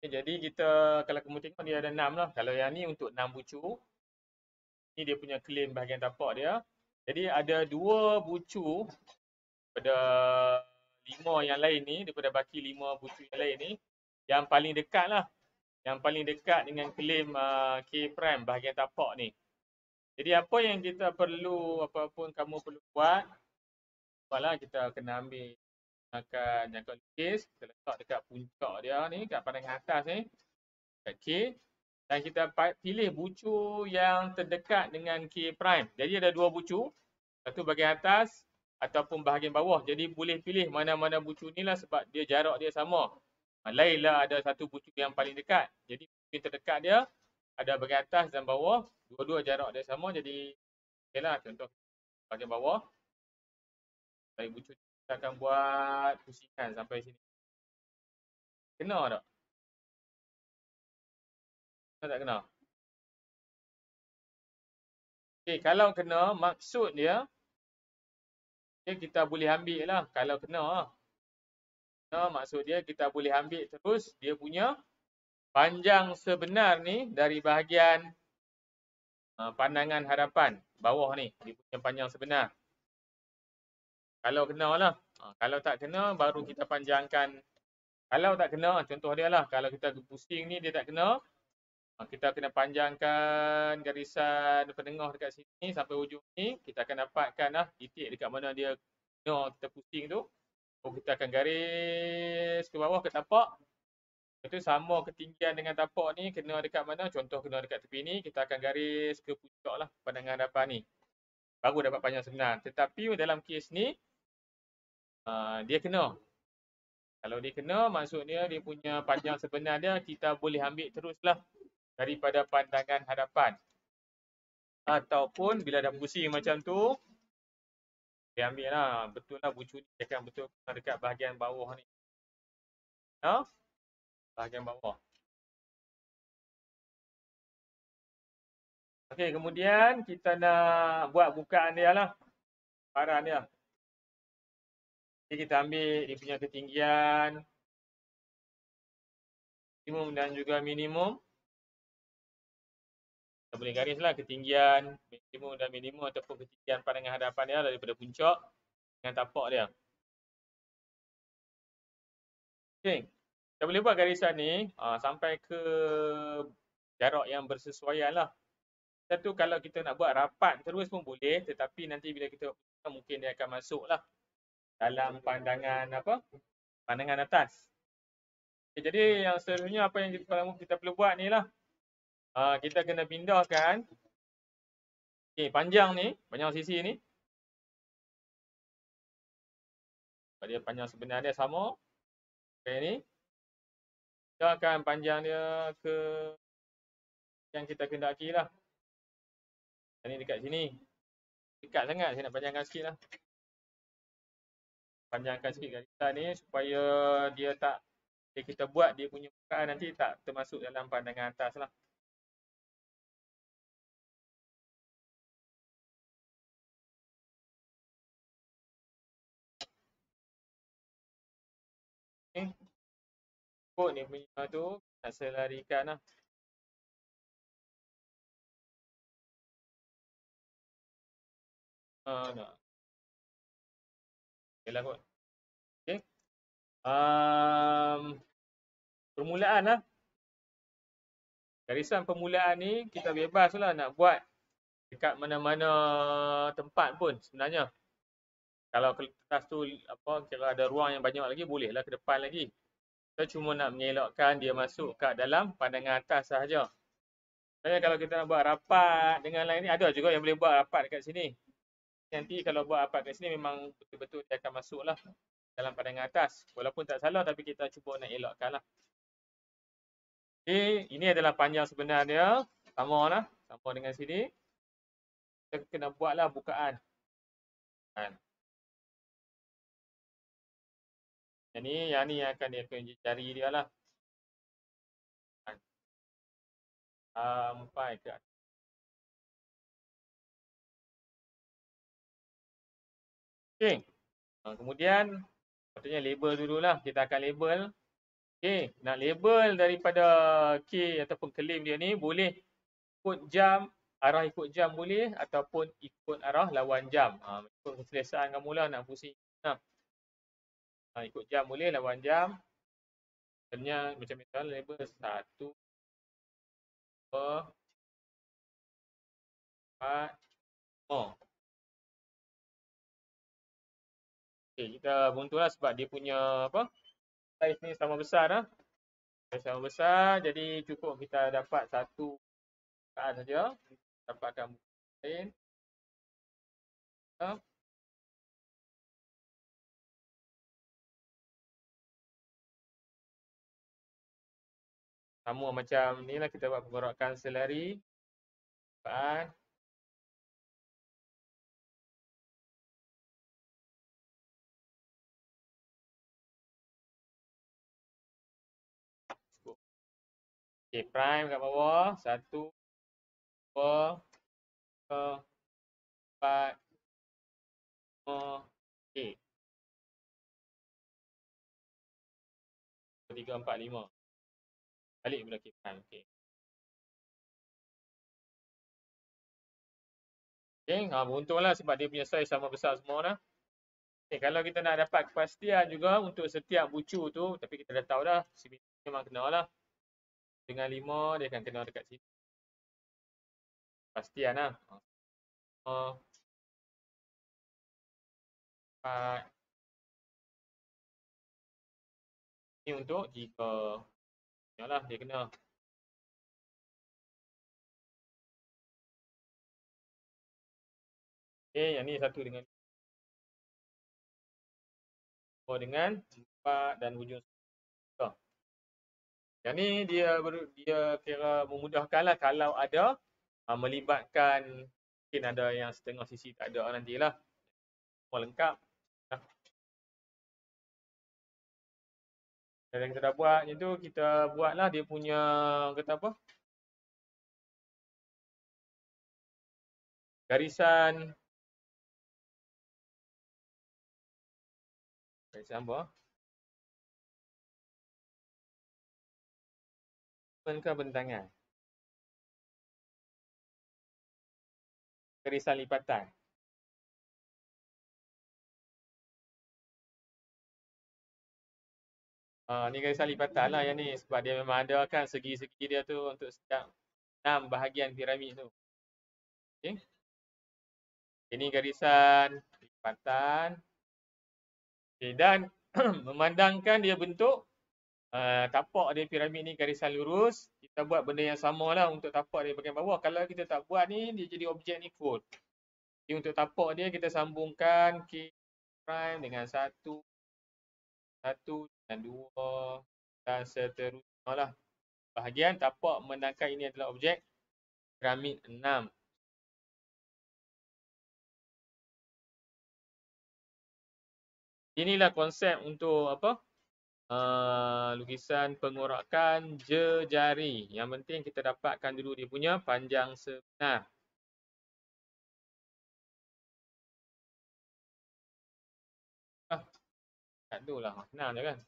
Jadi kita kalau kamu tengok dia ada 6 lah. Kalau yang ni untuk 6 bucu. Ni dia punya claim bahagian tapak dia. Jadi ada 2 bucu pada 5 yang lain ni, daripada baki 5 bucu yang lain ni, yang paling dekat lah. Yang paling dekat dengan claim K prime bahagian tapak ni. Jadi apa yang kita perlu, apa pun kamu perlu buat, malah kita kena ambil akan jangkau lukis, kita letak dekat puncak dia ni, kat pandangan atas ni, kat K. Dan kita pilih bucu yang terdekat dengan K prime. Jadi ada 2 bucu, satu bahagian atas ataupun bahagian bawah. Jadi boleh pilih mana-mana bucu ni lah sebab dia jarak dia sama. Lainlah ada satu bucu yang paling dekat. Jadi bucu yang terdekat dia ada bahagian atas dan bawah. Dua-dua jarak dia sama. Jadi okeylah, contoh bahagian bawah. Baik, bucu kita akan buat pusingan sampai sini. Kena tak? Kena tak kena? Okay, kalau kena, maksud dia, kita boleh ambil lah. Kalau kena lah. Kena, maksud dia kita boleh ambil terus dia punya panjang sebenar ni dari bahagian pandangan hadapan bawah ni. Dia punya panjang sebenar. Kalau kena lah. Kalau tak kena, baru kita panjangkan. Kalau tak kena, contoh dia lah. Kalau kita pusing ni, dia tak kena. Kita kena panjangkan garisan penengah dekat sini sampai hujung ni. Kita akan dapatkan lah titik dekat mana dia kena kita pusing tu. Kita akan garis ke bawah ke tapak. Itu sama ketinggian dengan tapak ni kena dekat mana. Contoh kena dekat tepi ni. Kita akan garis ke puncak lah pandangan hadapan ni. Baru dapat panjang sebenar. Tetapi dalam kes ni, dia kena. Kalau dia kena, maksudnya dia punya panjang sebenar dia kita boleh ambil teruslah daripada pandangan hadapan. Ataupun bila dah pusing macam tu, dia ambil lah. Betul lah bucu ni akan betul dekat bahagian bawah ni. Bahagian bawah. Okey, kemudian kita nak buat bukaan dia lah. Paran dia. Jadi kita ambil dia punya ketinggian maksimum dan juga minimum. Kita boleh garis lah ketinggian maksimum dan minimum ataupun ketinggian pandangan hadapan dia daripada puncak dengan tapak dia. Okey, kita boleh buat garisan ni sampai ke jarak yang bersesuaian lah. Satu kalau kita nak buat rapat terus pun boleh, tetapi nanti bila kita mungkin dia akan masuk lah dalam pandangan pandangan atas. Okay, jadi yang seterusnya apa yang kita perlu buat ni lah. Kita kena pindahkan panjang ni, panjang sisi ni. Dia panjang sebenar dia sama. Okay ni. Pindahkan panjang dia ke yang kita kendaki lah. Ini dekat sini. Dekat sangat, saya nak panjangkan sikit lah. Panjangkan sikit garisan ni supaya dia tak, kita buat dia punya bukaan nanti tak termasuk dalam pandangan atas lah. Okay. Kod ni punya tu, nak selarikan lah. Nak. Okay lah kot. Okay. Permulaan lah. Garisan permulaan ni kita bebas lah nak buat dekat mana-mana tempat pun sebenarnya. Kalau kertas tu kira ada ruang yang banyak lagi, bolehlah ke depan lagi. Kita cuma nak mengelakkan dia masuk kat dalam pandangan atas sahaja. Sebenarnya kalau kita nak buat rapat dengan lain ni, ada juga yang boleh buat rapat dekat sini. Nanti kalau buat rapat kat sini memang betul-betul dia akan masuk lah dalam pandangan atas. Walaupun tak salah tapi kita cuba nak elakkan lah. Okay, ini adalah panjang sebenar dia. Sama lah. Sama dengan sini. Kita kena buatlah bukaan. Yang ni akan dia akan cari dia lah. Sampai ke atas. Okay. Kemudian, patutnya label dulu lah. Kita akan label Okey, nak label daripada K ataupun claim dia ni boleh ikut jam, arah ikut jam boleh ataupun ikut arah lawan jam. Ikut keselesaan kamu lah nak pusing. Ikut jam boleh, lawan jam. Contohnya macam misal label 1, 2, 4, 5. Okey, kita buntulah sebab dia punya apa? Saiz ni sama besar lah. Sama besar, jadi cukup kita dapat satu bukaan saja. Dapatkan bukaan lain. Sama macam ni lah kita buat penggerakan selari. Bukaan. Cukup. Okay, prime kat bawah. 1, 2, 3, 4, 5. Okay. 3, 4, 5. Balik pula K prime. Okay. Okay, beruntunglah sebab dia punya saiz sama besar semua lah. Okay, kalau kita nak dapat kepastian juga untuk setiap bucu tu, tapi kita dah tahu dah, CBT memang kena lah. Dengan 5, dia akan kena dekat sini. Pastian lah. 5, 4. Ini untuk jika. Yalah, dia kena. Okay, yang ni 1 dengan 2 dengan 4 dan hujung 1. Yang ni dia kira memudahkan lah kalau ada melibatkan, mungkin ada yang setengah sisi tak ada nantilah. Semua lengkap. Dan kita dah buat macam tu, kita buatlah dia punya, kata apa? Garisan apa? Ke bentangan. Garisan lipatan. Ni garisan lipatan lah yang ni sebab dia memang ada kan segi-segi dia tu untuk setiap 6 bahagian piramid tu. Okey. Ini garisan lipatan. Okay, dan memandangkan dia bentuk tapak dia piramid ni garisan lurus, kita buat benda yang sama lah untuk tapak dia bahagian bawah. Kalau kita tak buat ni, dia jadi objek ni full. Jadi untuk tapak dia kita sambungkan K prime dengan 1 dan 2 dan seterusnya lah. Bahagian tapak memandangkan ini adalah objek piramid 6. Inilah konsep untuk apa? Lukisan pengorakan jejari. Yang penting kita dapatkan dulu dia punya panjang sebenar. Tak tu lah. Senang je kan.